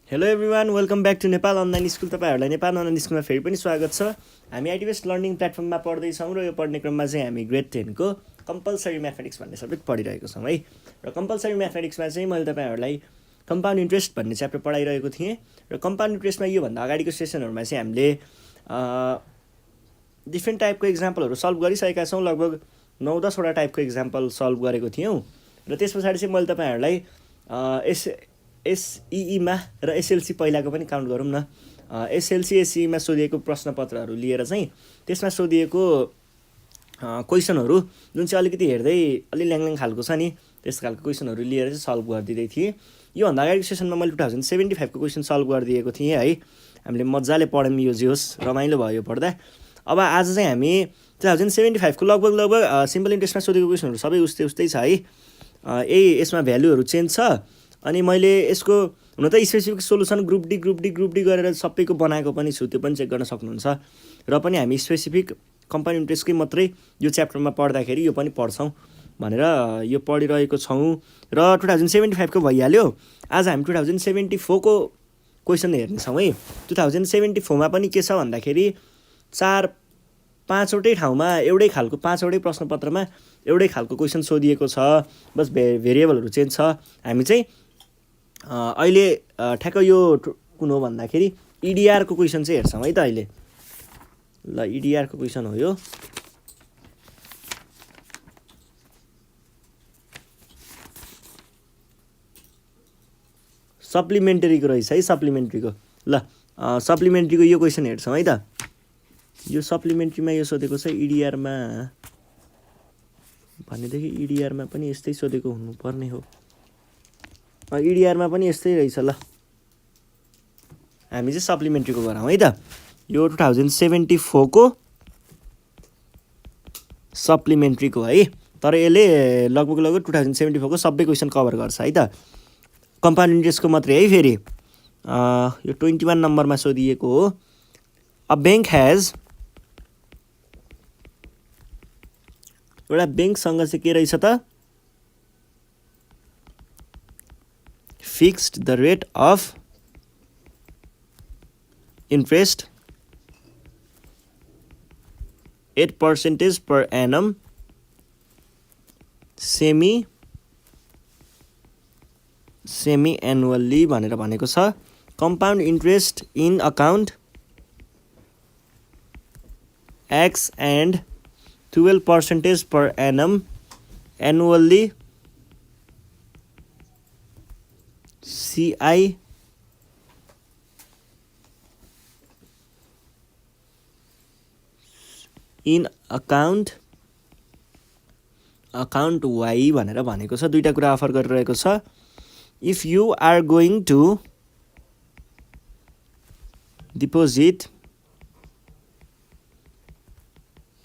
Hello everyone, welcome back to Nepal online school. तपाईँहरूलाई Nepal online स्कुलमा फेरि पनि स्वागत छ। हामी आइटी बेस्ट लर्निङ प्लेटफर्ममा पढ्दैछौँ र यो पढ्ने क्रममा चाहिँ हामी ग्रेड 10 को कम्पलसरी म्याथमेटिक्स भन्ने सब्जेक्ट पढिरहेको छौँ है। र कम्पलसरी म्याथमेटिक्समा चाहिँ मैले तपाईँहरूलाई कम्पाउन्ड इन्ट्रेस्ट भन्ने च्याप्टर पढाइरहेको थिएँ। र कम्पाउन्ड इन्ट्रेस्टमा योभन्दा अगाडिको सेसनहरूमा चाहिँ हामीले डिफ्रेन्ट टाइपको इक्जाम्पलहरू सल्भ गरिसकेका छौँ। लगभग 9-10वटा टाइपको इक्जाम्पल सल्भ गरेको थियौँ। र त्यस पछाडि चाहिँ मैले तपाईँहरूलाई एसइईमा र एसएलसी पहिलाको पनि काउन्ट गरौँ न। एसएलसी एसइईमा सोधिएको प्रश्नपत्रहरू लिएर चाहिँ त्यसमा सोधिएको क्वेसनहरू जुन चाहिँ अलिकति हेर्दै अलि ल्याङल्याङ खालको छ नि, त्यस खालको क्वेसनहरू लिएर चाहिँ सल्भ गरिदिँदै थिएँ। योभन्दा अगाडिको सेसनमा मैले 2075 को क्वेसन सल्भ गरिदिएको थिएँ है। हामीले मजाले पढ्यौँ, यो जे होस् रमाइलो भयो पढ्दा। अब आज चाहिँ हामी 2075 को लगभग सिम्पल इन्ट्रेस्टमा सोधेको क्वेसनहरू सबै उस्तै छ है। यही यसमा भ्यालुहरू चेन्ज छ। अनि मैले यसको हुन त स्पेसिफिक सोलुसन ग्रुप डी गरेर सबैको बनाएको पनि छु, त्यो पनि चेक गर्न सक्नुहुन्छ। र पनि हामी स्पेसिफिक कम्पाउन्ड इन्ट्रेस्टकै मात्रै यो च्याप्टरमा पढ्दाखेरि यो पनि पढ्छौँ भनेर यो पढिरहेको छौँ। र 2075 को भइहाल्यो। आज हामी 2074 को क्वेसन हेर्नेछौँ है। 2074 मा पनि के छ भन्दाखेरि 4-5वटै ठाउँमा एउटै खालको 5वटै प्रश्नपत्रमा एउटै खालको क्वेसन सोधिएको छ, बस भेरिएबलहरू चेन्ज छ। हामी चाहिँ अहिले ठ्याक्क यो कुन हो भन्दाखेरि इडिआरको क्वेसन चाहिँ हेर्छौँ है त अहिले। ल, इडिआरको क्वेसन हो यो। सप्लिमेन्टरीको रहेछ है, सप्लिमेन्टरीको। ल, सप्लिमेन्टरीको यो क्वेसन हेर्छौँ है त। यो सप्लिमेन्ट्रीमा यो सोधेको छ इडिआरमा भनेदेखि इडिआरमा पनि यस्तै सोधेको हुनुपर्ने हो। इडिआरमा पनि यस्तै रहेछ। ल, हामी चाहिँ सप्लिमेन्ट्रीको गरौँ है त। यो 2074 को सप्लिमेन्ट्रीको है। तर यसले लगभग 2074 को सबै क्वेसन कभर गर्छ है त। कम्पाउन्ड इन्ट्रेस्टको मात्रै है। फेरि यो 21 नम्बरमा सोधिएको हो। अ ब्याङ्क हेज, एउटा ब्याङ्कसँग चाहिँ के रहेछ त, fixed the rate of interest 8% per annum semi annually भनेर भनेको छ। Compound interest in account X and 12% per annum annually CI in account Y भनेर भनेको छ। दुईटा कुरा अफर गरिरहेको छ। If you are going to deposit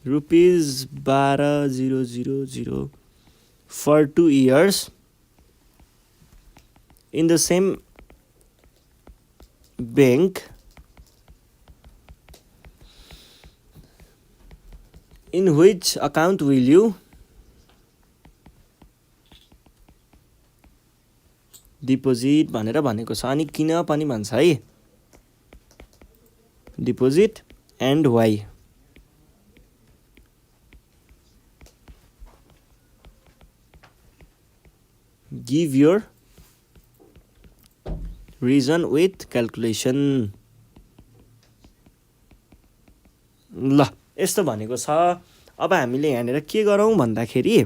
₹12,000 for 2 years in the same bank, in which account will you deposit भनेर भनेको छ। अनि किन पनि भन्छ है, deposit and why। Give your reason with calculation। ल, यस्तो भनेको छ। अब हामीले यहाँनिर के गरौँ भन्दाखेरि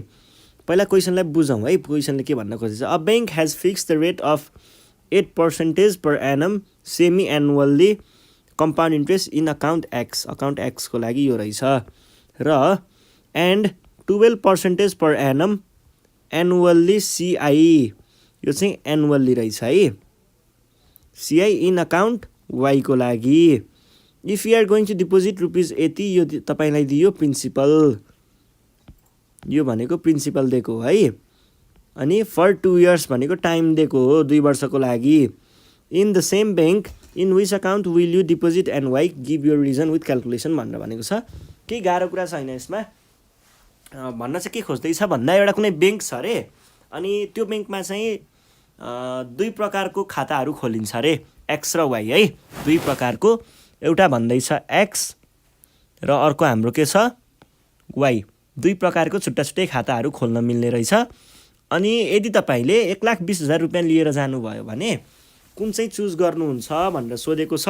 पहिला क्वेसनलाई बुझौँ है। क्वेसनले के भन्न खोजेछ। A bank has fix the rate of 8% per annum semi annually compound interest in account X को लागि यो रहेछ। र and 12% per annum annually CI, यो चाहिँ एनुअल्ली रहेछ है। CI इन अकाउन्ट Y को लागि। If you are going to deposit ₹80, यो तपाईँलाई दियो प्रिन्सिपल, यो भनेको प्रिन्सिपल दिएको हो है। अनि फर 2 years भनेको टाइम दिएको हो, 2 वर्षको लागि। In the same bank in which account will you deposit and why, give your reason with calculation भनेर भनेको छ। केही गाह्रो कुरा छैन यसमा। भन्न चाहिँ के खोज्दैछ भन्दा एउटा कुनै ब्याङ्क छ अरे, अनि त्यो ब्याङ्कमा चाहिँ दुई प्रकारको खाताहरू खोलिन्छ अरे, एक्स र वाई है। दुई प्रकारको, एउटा भन्दैछ एक्स र अर्को हाम्रो के छ वाई। दुई प्रकारको छुट्टा छुट्टै खाताहरू खोल्न मिल्ने रहेछ। अनि यदि तपाईँले 1,20,000 रुपियाँ लिएर जानुभयो भने कुन चाहिँ चुज गर्नुहुन्छ भनेर सोधेको छ।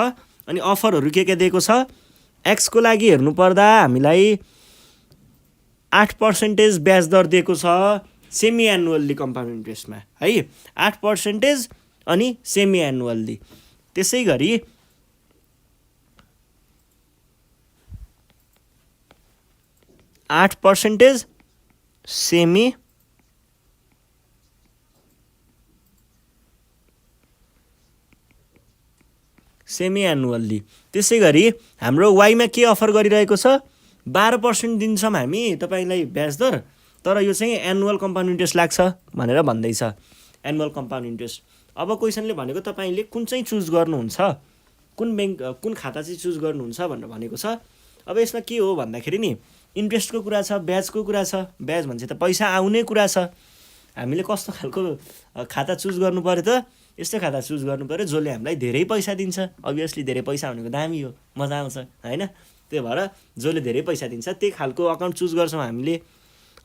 अनि अफरहरू के दिएको छ, एक्सको लागि हेर्नुपर्दा हामीलाई 8% ब्याज दर दिएको छ सेमी एनुअल्ली कम्पाउन्ड इन्ट्रेस्टमा है, 8% अनि सेमी एनुअल्ली। त्यसै गरी 8% सेमी एनुअल्ली। त्यसै गरी हाम्रो वाईमा के अफर गरिरहेको छ, 12% दिन्छौँ हामी तपाईँलाई ब्याज दर, तर यो चाहिँ एनुअल कम्पाउन्ड इन्ट्रेस्ट लाग्छ भनेर भन्दैछ, एनुअल कम्पाउन्ड इन्ट्रेस्ट। अब क्वेसनले भनेको तपाईँले कुन चाहिँ चुज गर्नुहुन्छ, कुन खाता चाहिँ चुज गर्नुहुन्छ भनेर भनेको छ। अब यसमा के हो भन्दाखेरि नि इन्ट्रेस्टको कुरा छ, ब्याजको कुरा छ। ब्याज भन्छ त पैसा आउने कुरा छ। हामीले कस्तो खालको खाता चुज गर्नु पऱ्यो त, यस्तो खाता चुज गर्नु पऱ्यो जसले हामीलाई धेरै पैसा दिन्छ। अभियसली धेरै पैसा भनेको दामी हो, मजा आउँछ होइन। त्यही भएर जसले धेरै पैसा दिन्छ त्यही खालको अकाउन्ट चुज गर्छौँ हामीले।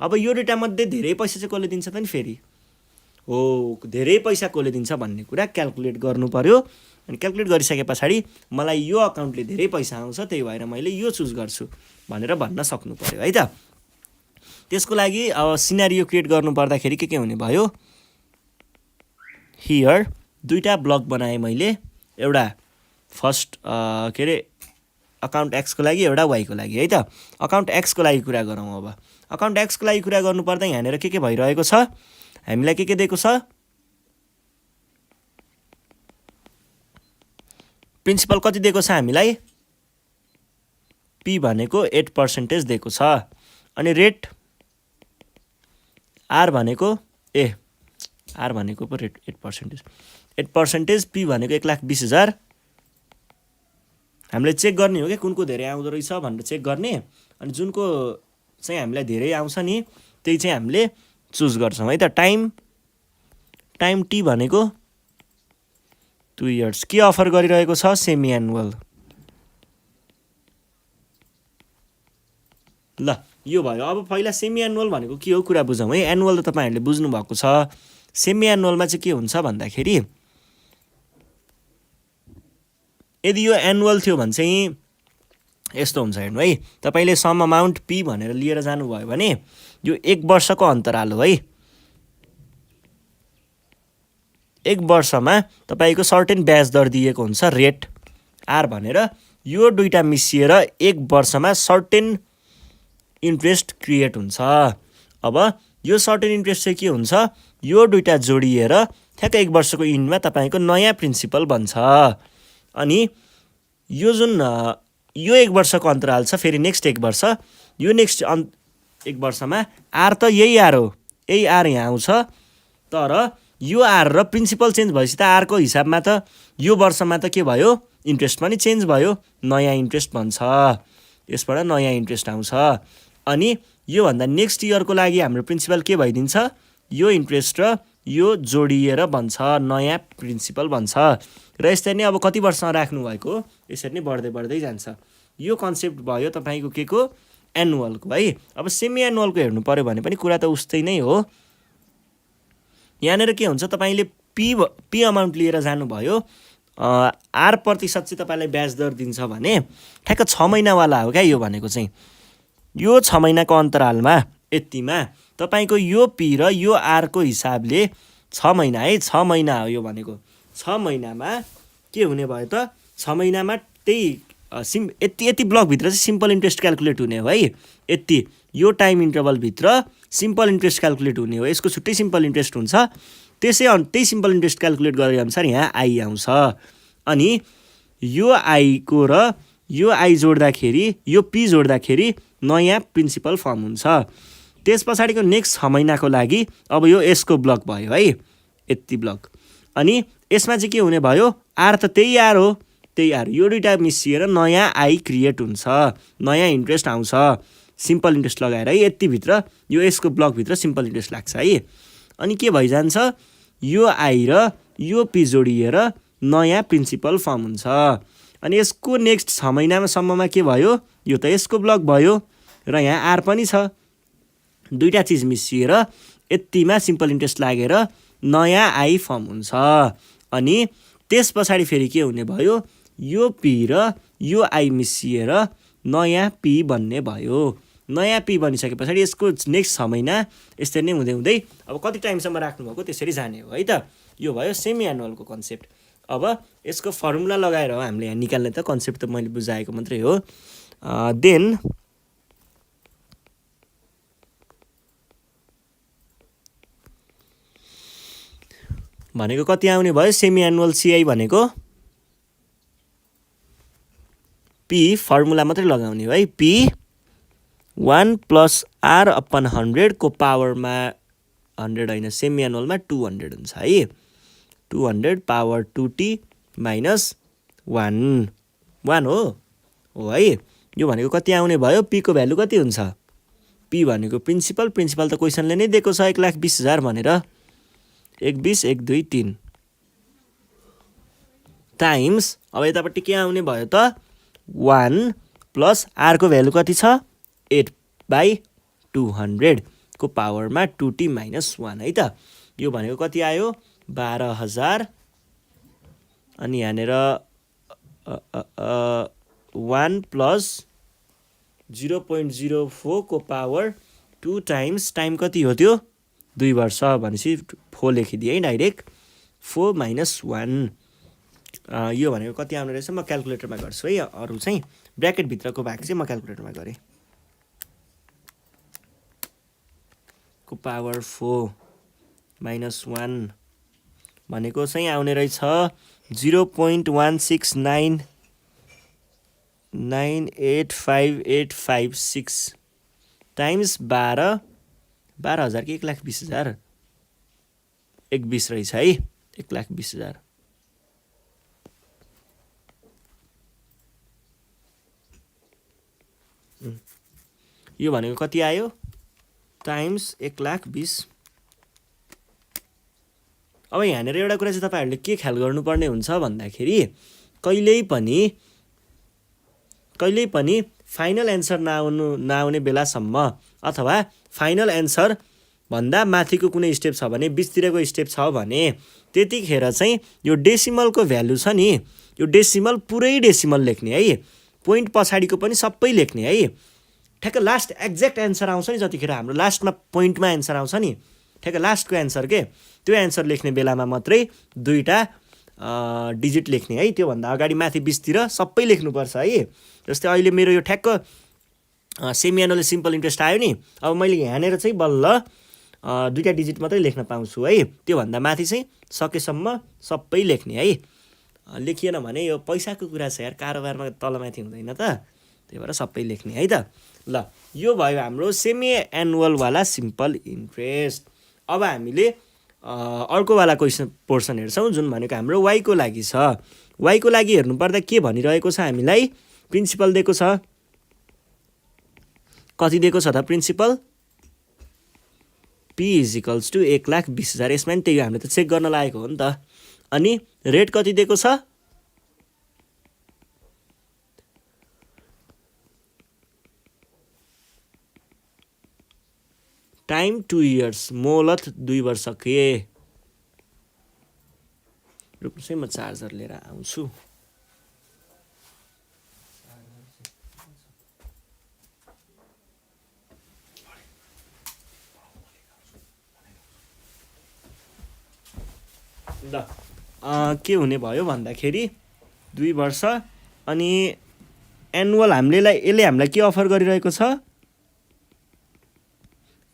अब यो दुईटा मध्ये धेरै पैसा चाहिँ कसले दिन्छ त नि फेरि हो, धेरै पैसा कसले दिन्छ भन्ने कुरा क्यालकुलेट गर्नु पऱ्यो। अनि क्यालकुलेट गरिसके पछाडि मलाई यो अकाउन्टले धेरै पैसा आउँछ त्यही भएर मैले यो चुज गर्छु भनेर भन्न सक्नु पऱ्यो है त। त्यसको लागि अब सिनारियो क्रिएट गर्नु पर्दाखेरि के हुने भयो, हियर दुईटा ब्लक बनाएँ मैले, एउटा फर्स्ट के अरे अकाउन्ट एक्सको लागि, एउटा वाईको लागि है त। अकाउन्ट एक्सको लागि कुरा गरौँ। अब अकाउन्ट एक्सको लागि कुरा गर्नुपर्दा यहाँनिर के भइरहेको छ, हामीलाई के दिएको छ, प्रिन्सिपल कति दिएको छ हामीलाई, पी भनेको 8% दिएको छ। अनि रेट आर भनेको आर भनेको पो रेट 8%, पी भनेको 1,20,000। हामीले चेक गर्ने हो कि कुनको धेरै आउँदो रहेछ भनेर चेक गर्ने। अनि जुनको चाहिँ हामीलाई धेरै आउँछ नि त्यही चाहिँ हामीले चुज गर्छौँ है त। टाइम टी भनेको 2 इयर्स। के अफर गरिरहेको छ, सेमी एनुअल। ल यो भयो। अब पहिला सेमी एनुअल भनेको के हो कुरा बुझौँ है। एनुअल त तपाईँहरूले बुझ्नु भएको छ। सेमी एनुअलमा चाहिँ के हुन्छ भन्दाखेरि यदि यो एनुअल थियो भने चाहिँ यस्तो हुन्छ हेर्नु है, तपाईँले सम अमाउन्ट पी भनेर लिएर जानुभयो भने यो 1 वर्षको अन्तराल हो है। 1 वर्षमा तपाईँको सर्टेन ब्याज दर दिएको हुन्छ रेट आर भनेर। यो दुईटा मिसिएर 1 वर्षमा सर्टेन इन्ट्रेस्ट क्रिएट हुन्छ। अब यो सर्टेन इन्ट्रेस्ट चाहिँ के हुन्छ, यो दुईटा जोडिएर ठ्याक्क 1 वर्षको इन्डमा तपाईँको नयाँ प्रिन्सिपल बन्छ। अनि यो जुन यो 1 वर्षको अन्तराल छ, फेरि नेक्स्ट 1 वर्ष, यो नेक्स्ट 1 वर्षमा आर त यही आर हो, यही आर यहाँ आउँछ। तर यो आर र प्रिन्सिपल चेन्ज भएपछि त आरको हिसाबमा त यो वर्षमा त के भयो, इन्ट्रेस्ट पनि चेन्ज भयो, नयाँ इन्ट्रेस्ट भन्छ। यसबाट नयाँ इन्ट्रेस्ट आउँछ। अनि योभन्दा नेक्स्ट इयरको लागि हाम्रो प्रिन्सिपल के भइदिन्छ, यो इन्ट्रेस्ट र यो जोडिएर बन्छ नयाँ प्रिन्सिपल बन्छ। र यसरी नै अब कति वर्षमा राख्नुभएको यसरी नै बढ्दै जान्छ। यो कन्सेप्ट भयो तपाईँको के को, एनुअलको है। अब सेमी एनुअलको हेर्नु पऱ्यो भने पनि कुरा त उस्तै नै हो। यहाँनिर के हुन्छ, तपाईँले पी अमाउन्ट लिएर जानुभयो, आर प्रतिशत चाहिँ तपाईँलाई ब्याज दर दिन्छ भने ठ्याक्क 6 महिनावाला हो क्या यो भनेको चाहिँ। यो 6 महिनाको अन्तरालमा यतिमा तपाईँको यो पी र यो आरको हिसाबले 6 महिना है, 6 महिना हो यो भनेको। 6 महिनामा के हुने भयो त, 6 महिनामा त्यही यति ब्लकभित्र चाहिँ सिम्पल इन्ट्रेस्ट क्यालकुलेट हुने हो है। यति यो टाइम इन्टरभलभित्र सिम्पल इन्ट्रेस्ट क्यालकुलेट हुने हो। यसको छुट्टै सिम्पल इन्ट्रेस्ट हुन्छ। त्यही सिम्पल इन्ट्रेस्ट क्यालकुलेट गरे अनुसार यहाँ आई आउँछ। अनि यो आईको र यो आई जोड्दाखेरि, यो पी जोड्दाखेरि नयाँ प्रिन्सिपल फर्म हुन्छ। त्यस पछाडिको नेक्स्ट 6 महिनाको लागि अब यो यसको ब्लक भयो है, यति ब्लक। अनि यसमा चाहिँ के हुने भयो, आर त त्यही आर हो, त्यही आर, यो दुईटा मिसिएर नयाँ आई क्रिएट हुन्छ, नयाँ इन्ट्रेस्ट आउँछ। सिम्पल इन्ट्रेस्ट लगाएर है, यतिभित्र यो यसको ब्लकभित्र सिम्पल इन्ट्रेस्ट लाग्छ है। अनि के भइजान्छ, यो आई र यो पी जोडिएर नयाँ प्रिन्सिपल फर्म हुन्छ। अनि यसको नेक्स्ट 6 महिनासम्ममा के भयो, यो त यसको ब्लक भयो र यहाँ आर पनि छ, दुईटा चिज मिसिएर यतिमा सिम्पल इन्ट्रेस्ट लागेर नयाँ आई फर्म हुन्छ। अनि त्यस पछाडि फेरि के हुने भयो, यो पी र यो आई मिसिएर नयाँ पी बन्ने भयो। नयाँ पी बनिसके पछाडि यसको नेक्स्ट 6 महिना यसरी नै हुँदै हुँदै अब कति टाइमसम्म राख्नुभएको त्यसरी जाने हो है त। यो भयो सेमी एनुअलको कन्सेप्ट। अब यसको फर्मुला लगाएर हो हामीले यहाँ निकाल्ने त, कन्सेप्ट त मैले बुझाएको मात्रै हो। देन भनेको कति आउने भयो, सेमी एनुअल सिआई भनेको पी फर्मुला मात्रै लगाउने हो है, पी 1 + r/100 को पावरमा 100 होइन, सेमी एनुअलमा 200 हुन्छ है। 200 पावर 2t माइनस 1 हो है। यो भनेको कति आउने भयो, पी को भ्यालु कति हुन्छ, पी भनेको प्रिन्सिपल त क्वेसनले नै दिएको छ 1,20,000 भनेर, 1,20, 1, 2, 3 टाइम्स, अब यतापट्टि के आउने भयो त 1 + r को भ्यालु कति छ 8/200 को पावरमा 2t माइनस 1 है त। यो भनेको कति आयो 12,000। अनि यहाँनिर 1 + 0.04 को पावर 2 टाइम्स टाइम कति हो त्यो 2 वर्ष भनेपछि 4 लेखिदिएँ है डाइरेक्ट, 4 - 1। यो भनेको कति आउने रहेछ, म क्यालकुलेटरमा गर्छु है, अरू चाहिँ ब्र्याकेटभित्रको भाग चाहिँ म क्यालकुलेटरमा गरेँ। को पावर 4 - 1 भनेको चाहिँ आउने रहेछ 0.1698586 टाइम्स 12,000 कि 1,20,000, 1,20 रहेछ है, 1,20,000। यो भनेको कति आयो टाइम्स 1,20,000। अब यहाँनिर एउटा कुरा चाहिँ तपाईहरुले के ख्याल गर्नुपर्ने हुन्छ भन्दाखेरि कहिल्यै पनि फाइनल एन्सर नआउने बेलासम्म अथवा फाइनल एन्सर भन्दा माथिको कुनै स्टेप छ भने, बिचतिरको स्टेप छ भने त्यतिखेर चाहिँ यो डेसिमलको भ्यालु छ नि, यो डेसिमल पुरै डेसिमल लेख्ने है, पोइन्ट पछाडिको पनि सबै लेख्ने है। ठ्याक्क लास्ट एक्ज्याक्ट एन्सर आउँछ नि, जतिखेर हाम्रो लास्टमा पोइन्टमा एन्सर आउँछ नि, ठ्याक्क लास्टको एन्सर के, त्यो एन्सर लेख्ने बेलामा मात्रै दुईटा डिजिट लेख्ने है, त्योभन्दा अगाडि माथि बिचतिर सबै लेख्नुपर्छ है। जस्तै अहिले मेरो यो ठ्याक्क सेमी एनुअल सिम्पल इन्ट्रेस्ट आयो नि, अब मैले यहाँनिर चाहिँ बल्ल दुईटा डिजिट मात्रै लेख्न पाउँछु है, त्योभन्दा माथि चाहिँ सकेसम्म सबै लेख्ने है। लेखिएन भने यो पैसाको कुरा छ यार, कारोबारमा तलमाथि हुँदैन त, त्यही भएर सबै लेख्ने है त। ल यो भयो हाम्रो सेमी एनुअलवाला सिम्पल इन्ट्रेस्ट। अब हामीले अर्कोवाला क्वेसन पोर्सन हेर्छौँ जुन भनेको हाम्रो वाईको लागि छ। वाईको लागि हेर्नुपर्दा के भनिरहेको छ हामीलाई, प्रिन्सिपल दिएको छ, कति दिएको छ त प्रिन्सिपल, P = 1,20,000। यसमा नि त्यही हामीले त चेक गर्न लागेको हो नि त। अनि रेट कति दिएको छ, टाइम 2 इयर्स, मोहलत 2 वर्ष के। रुक्नु चाहिँ म चार्जर लिएर आउँछु। ल के हुने भयो भन्दाखेरि 2 वर्ष। अनि एनुअल यसले हामीलाई के अफर गरिरहेको छ,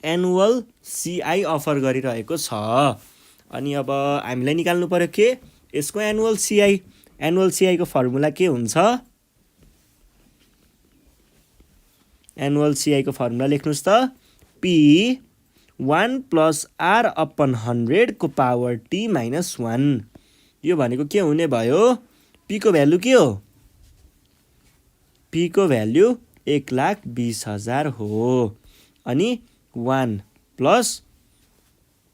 एनुअल सिआई अफर गरिरहेको छ। अनि अब हामीलाई निकाल्नु पर्यो के, यसको एनुअल सिआई। एनुअल सिआईको फर्मुला के हुन्छ, एनुअल सिआईको फर्मुला लेख्नुहोस् त, P 1 + r/100 को पावर t - 1। यो भनेको के हुने भयो, P को भ्यालु के हो, P को भ्यालु 1,20,000 हो। अनि 1 +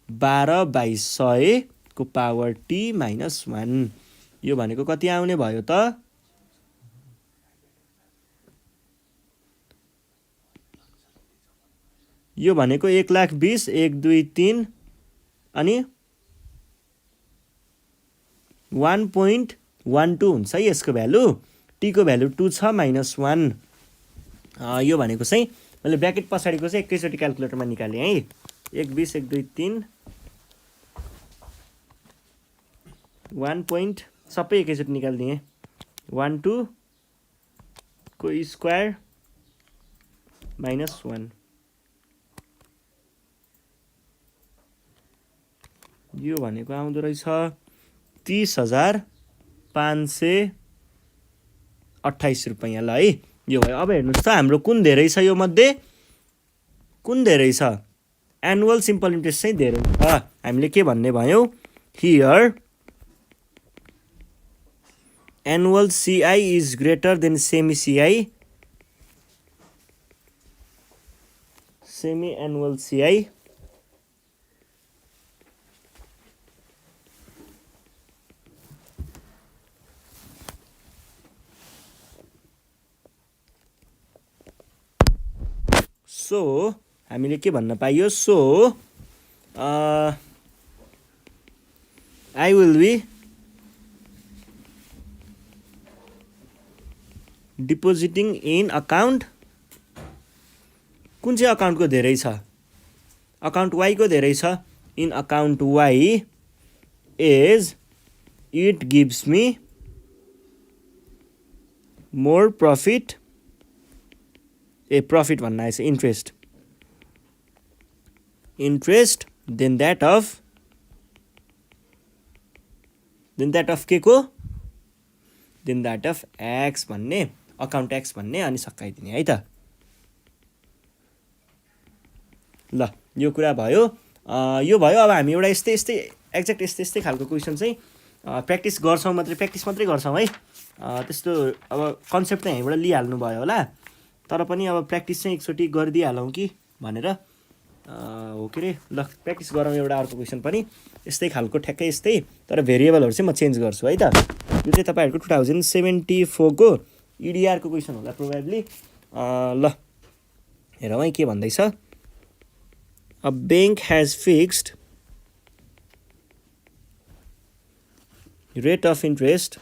12/100 को पावर t माइनस 1। यो भनेको कति आउने भयो त? यो भनेको 1,20,000 1 2 3 अनि 1.12 हुन्छ है यसको भ्यालु। t को भ्यालु 2 छ माइनस 1। यो भनेको चाहिँ मैले ब्र्याकेट पछाडिको चाहिँ एकैचोटि क्याल्कुलेटरमा निकालेँ है। 1 20 1 2 3 1 सबै एकैचोटि निकालिदिएँ। 1 2 को स्क्वायर माइनस 1। यो भनेको आउँदो रहेछ 30,528 रुपैयाँ ल है। यो भयो। अब हेर्नुहोस् त हाम्रो कुन धेरै छ यो मध्ये? कुन धेरै छ? एनुअल सिम्पल इन्ट्रेस्ट चाहिँ धेरै छ। हामीले के भन्ने भयौँ? Here annual CI is greater than semi CI। Semi annual CI so हामीले के भन्न पाइयो? So I will be depositing in account. कुन चाहिँ अकाउन्टको धेरै छ? अकाउन्ट Y को धेरै छ। In account Y as it gives me more profit. Profit भन्न आएछ इन्ट्रेस्ट देन द्याट अफ के को? देन द्याट अफ एक्स भन्ने, अकाउन्ट एक्स भन्ने अनि सकाइदिने है त। ल यो कुरा भयो। यो भयो। अब हामी एउटा यस्तै एक्ज्याक्ट यस्तै खालको क्वेसन चाहिँ प्र्याक्टिस मात्रै गर्छौँ है। त्यस्तो अब कन्सेप्ट चाहिँ यहीँबाट लिइहाल्नु भयो होला, तर पनि अब प्र्याक्टिस चाहिँ एकचोटि गरिदिइहालौँ कि भनेर हो के अरे। ल प्र्याक्टिस गरौँ एउटा अर्को क्वेसन पनि यस्तै खालको, ठ्याक्कै यस्तै, तर भेरिएबलहरू चाहिँ म चेन्ज गर्छु है त। यो चाहिँ तपाईँहरूको 2074 को EDR को क्वेसन होला प्रोबेबली। ल हेरौँ है के भन्दैछ। A bank has fixed rate of interest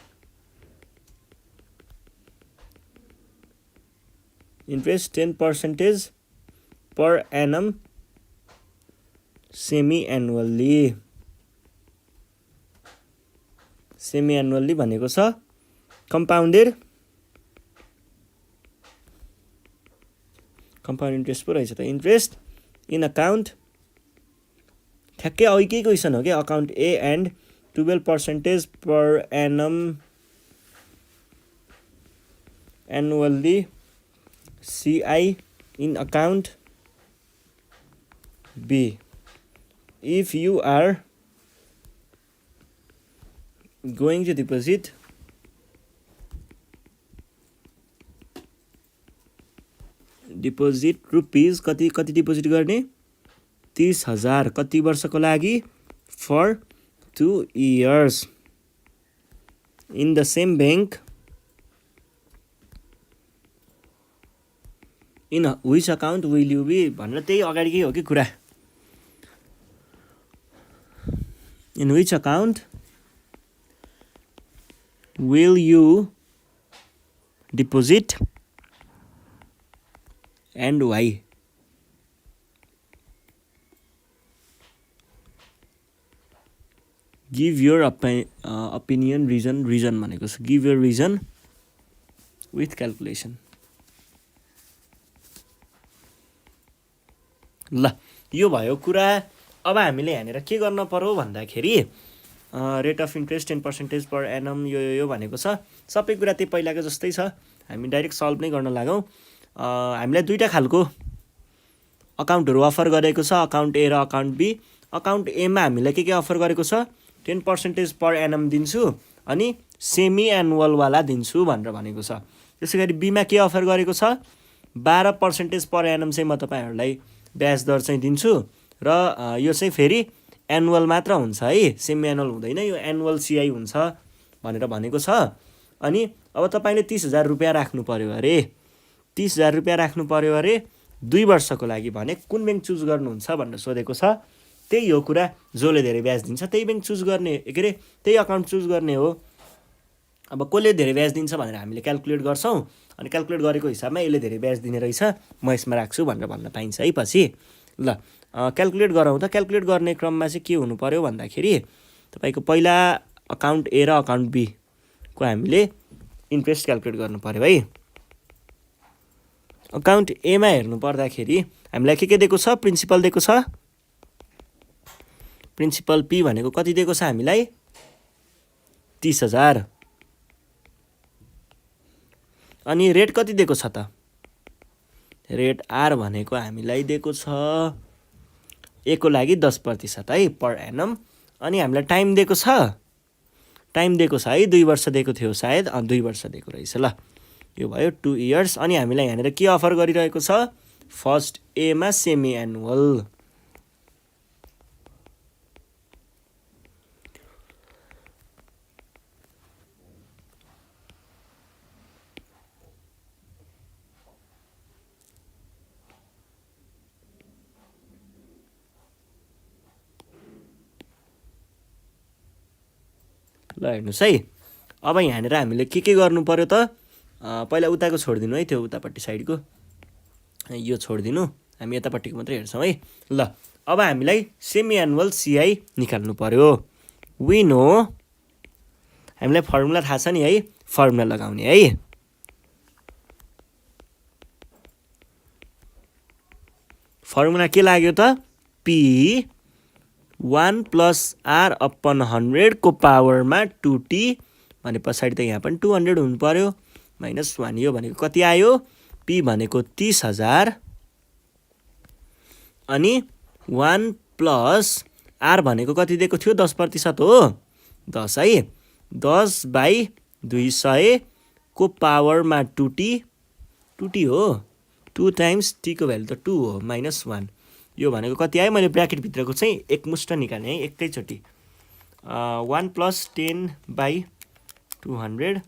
interest 10% per annum semi-annually भनेको छ कम्पाउन्ड इन्ट्रेस्ट पो रहेछ त। इन्ट्रेस्ट इन अकाउन्ट ठ्याक्कै अघिकै क्वेसन हो क्या। Account A and 12% per annum annually CI in account B. If you are going to deposit rupees कति deposit गर्ने? 30,000 कति वर्षको लागि? For 2 years in the same bank in which account will you be भनेर त्यही अगाडिकै हो कि कुरा। In which account will you deposit and why? Give your opinion reason भनेको छ। Give your reason with calculation. ल यो भयो कुरा। अब हामीले यहाँनिर के गर्न पर्यो भन्दाखेरि rate of interest 10% per annum यो भनेको छ। सबै कुरा त्यही पहिलाको जस्तै छ। हामी डाइरेक्ट सल्भ नै गर्न लागौँ। हामीलाई दुईवटा खालको अकाउन्टहरू अफर गरेको छ, अकाउन्ट ए र अकाउन्ट बी। अकाउन्ट एमा हामीलाई के अफर गरेको छ? 10% पर एनम दिन्छु अनि सेमी एनुअलवाला दिन्छु भनेर भनेको छ। त्यसै गरी बीमा के अफर गरेको छ? 12% पर एनम चाहिँ म तपाईँहरूलाई ब्याज दर चाहिँ दिन्छु र यो चाहिँ फेरि एनुअल मात्र हुन्छ है, सेमी एनुअल हुँदैन, यो एनुअल सिआई हुन्छ भनेर भनेको छ। अनि अब तपाईँले 30,000 रुपियाँ राख्नु पर्यो अरे, 30,000 रुपियाँ राख्नु पर्यो अरे 2 वर्षको लागि भने कुन ब्याङ्क चुज गर्नुहुन्छ भनेर सोधेको छ। त्यही हो कुरा, जसले धेरै ब्याज दिन्छ त्यही ब्याङ्क चुज गर्ने, के अरे त्यही अकाउन्ट चुज गर्ने हो। अब कसले धेरै ब्याज दिन्छ भनेर हामीले क्याल्कुलेट गर्छौँ, अनि क्याल्कुलेट गरेको हिसाबमा यसले धेरै ब्याज दिने रहेछ, म यसमा राख्छु भनेर भन्न पाइन्छ है पछि। ल क्याल्कुलेट गरौँ त। क्याल्कुलेट गर्ने क्रममा चाहिँ के हुनु पर्यो भन्दाखेरि तपाईँको पहिला अकाउन्ट ए र अकाउन्ट बी को हामीले इन्ट्रेस्ट क्याल्कुलेट गर्नु पर्यो है। अकाउन्ट एमा हेर्नु पर्दाखेरि हामीलाई के दिएको छ, प्रिन्सिपल दिएको छ। प्रिन्सिपल पी भनेको कति दिएको छ हामीलाई, 30,000। अनि रेट कति दिएको छ त, रेट आर भनेको हामीलाई दिएको छ ए को लागि 10% है पर एनम। अनि हामीलाई टाइम दिएको छ, टाइम दिएको छ है 2 वर्ष दिएको थियो सायद, 2 वर्ष दिएको रहेछ। ल यो भयो 2 इयर्स। अनि हामीलाई यहाँनिर के अफर गरिरहेको छ, फर्स्ट एमा सेमी एनुअल। ल हेर्नुहोस् है, अब यहाँनिर हामीले के गर्नु पर्यो त, पहिला उताको छोडिदिनु है, त्यो उतापट्टि साइडको यो छोडिदिनु, हामी यतापट्टिको मात्रै हेर्छौँ है। ल अब हामीलाई सेमी एनुअल सिआई निकाल्नु पर्यो। वी नो, हामीलाई फर्मुला थाहा छ नि है, फर्मुला लगाउने है। फर्मुला के लाग्यो त, पी 1 + r/100 को पावरमा 2t भने पछाडि त यहाँ पनि 200 हुनु पर्यो, -1। यो भनेको कति आयो, पी भनेको 30,000 अनि 1 + r भनेको कति दिएको थियो, 10% हो, 10 है। 10/200 को पावरमा 2t, 2t हो, 2 टाइम्स t को भ्यालु त 2 हो, -1। यो भनेको कति आयो, मैले ब्राकेटभित्रको चाहिँ एकमुष्ट निकाल्ने है एकैचोटि। 1 + 10/200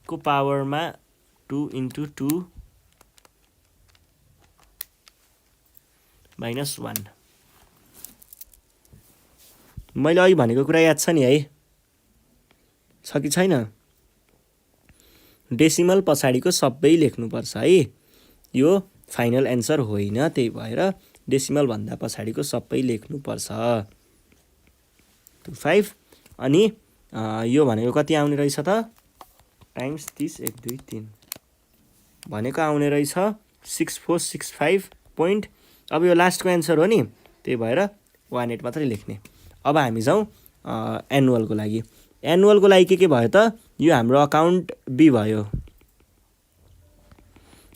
को पावरमा 2 × 2 -1। मैले अघि भनेको कुरा याद छ नि है, छ कि छैन, डेसिमल पछाडिको सबै लेख्नुपर्छ है। यो फाइनल एन्सर होइन, त्यही भएर डेसिमल भन्दा पछाडिको सबै लेख्नुपर्छ। 5 अनि यो भनेको कति आउने रहेछ त, टाइम्स 30 1 2 3 भनेको आउने रहेछ 6465 पोइन्ट। अब यो लास्टको एन्सर हो नि, त्यही भएर 18 मात्रै लेख्ने। अब हामी जाउँ एनुअलको लागि। एनुअलको लागि के भयो त, यो हाम्रो अकाउन्ट बी भयो।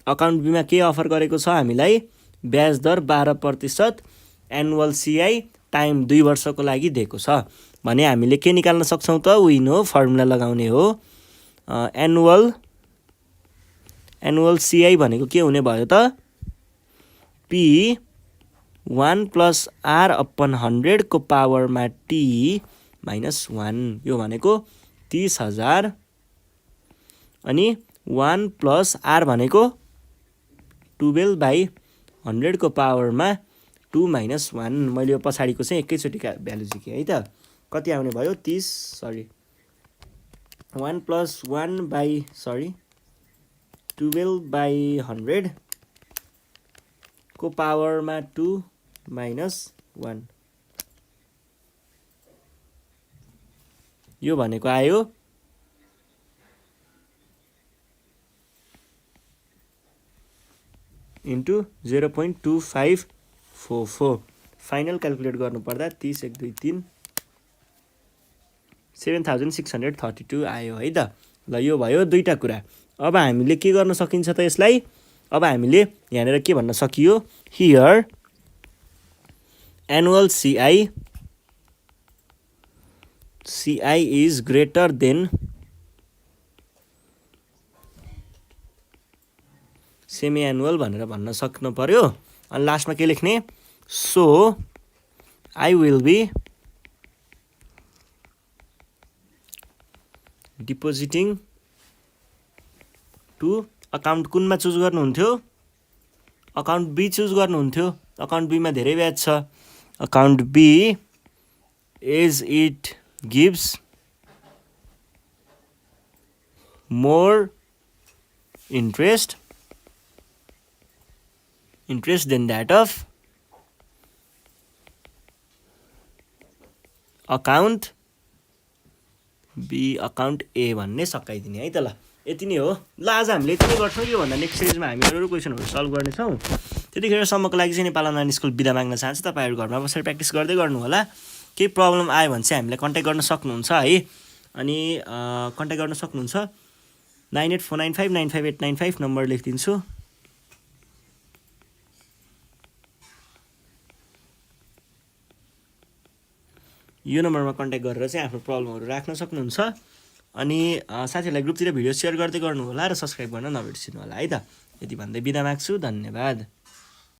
अकाउन्ट बीमा के अफर गरेको छ हामीलाई, ब्याज दर 12%, एनुअल सिआई टाइम 2 वर्षको लागि दिएको छ भने हामीले के निकाल्न सक्छौँ त, विन हो, फर्मुला लगाउने हो। एनुअल सिआई भनेको के हुने भयो त, पी 1 + r/100 को पावरमा t -1। यो भनेको 30,000 अनि 1 + r भनेको 12/100 को पावरमा 2 - 1। मैले यो पछाडिको चाहिँ एकैचोटिका भ्यालु झिकेँ है त, कति आउने भयो 1 + 12/100 को पावरमा 2 - 1। यो भनेको आयो इन्टु 0.2544। फाइनल क्याल्कुलेट गर्नुपर्दा 30 1 2 3 7632 आयो है त। ल यो भयो दुईटा कुरा। अब हामीले के गर्न सकिन्छ त यसलाई, अब हामीले यहाँनिर के भन्न सकियो, here annual CI is greater than semi annual भनेर भन्न सक्नु पर्यो। अनि लास्टमा के लेख्ने, so I will be depositing to account कुनमा चुज गर्नुहुन्थ्यो अकाउन्ट बी चुज गर्नुहुन्थ्यो अकाउन्ट बीमा धेरै ब्याज छ account B as it gives more interest then that of account B account A भन्ने सकाइदिने है त ल यति नै हो ल आज हामीले यति नै गर्छौँ यो भन्दा नेक्स्ट सिरिजमा हामी अरू क्वेसनहरू सल्भ गर्नेछौँ त्यतिखेरसम्मको लागि चाहिँ नेपाल अनलाइन स्कुल बिदा माग्न चाहन्छु तपाईँहरू घरमा बसेर प्र्याक्टिस गर्दै गर्नु होला केही प्रब्लम आयो भने चाहिँ हामीलाई कन्ट्याक्ट गर्न सक्नुहुन्छ है अनि कन्ट्याक्ट गर्न सक्नुहुन्छ 9849595895 नम्बर लेखिदिन्छु यो नम्बरमा कन्ट्याक्ट गरेर चाहिँ आफ्नो प्रब्लमहरू राख्न सक्नुहुन्छ अनि साथीहरूलाई ग्रुपतिर भिडियो सेयर गर्दै गर्नु होला र सब्सक्राइब गर्न नबिर्सिनु होला है त यति भन्दै बिदा माग्छु धन्यवाद